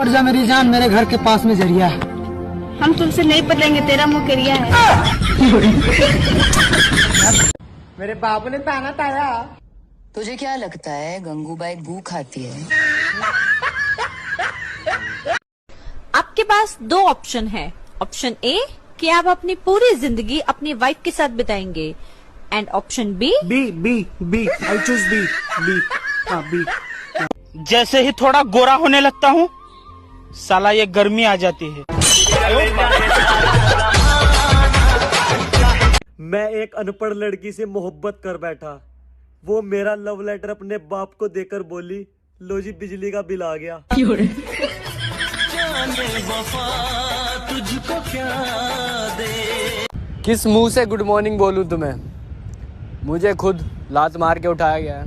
और जा मेरी जान, मेरे घर के पास में जरिया है। हम तुमसे नहीं बदलेंगे, तेरा मुंह करिया है। मेरे बाबू ने ताना ताया। तुझे क्या लगता है गंगूबाई गू खाती है? आपके पास दो ऑप्शन है। ऑप्शन ए कि आप अपनी पूरी जिंदगी अपनी वाइफ के साथ बिताएंगे, and option B B I choose B. जैसे ही थोड़ा गोरा होने लगता हूँ साला ये गर्मी आ जाती है। मैं एक अनपढ़ लड़की से मोहब्बत कर बैठा, वो मेरा लव लेटर अपने बाप को देकर बोली, लो जी बिजली का बिल आ गया। किस मुंह से गुड मॉर्निंग बोलूं तुम्हें, मुझे खुद लात मार के उठाया गया है।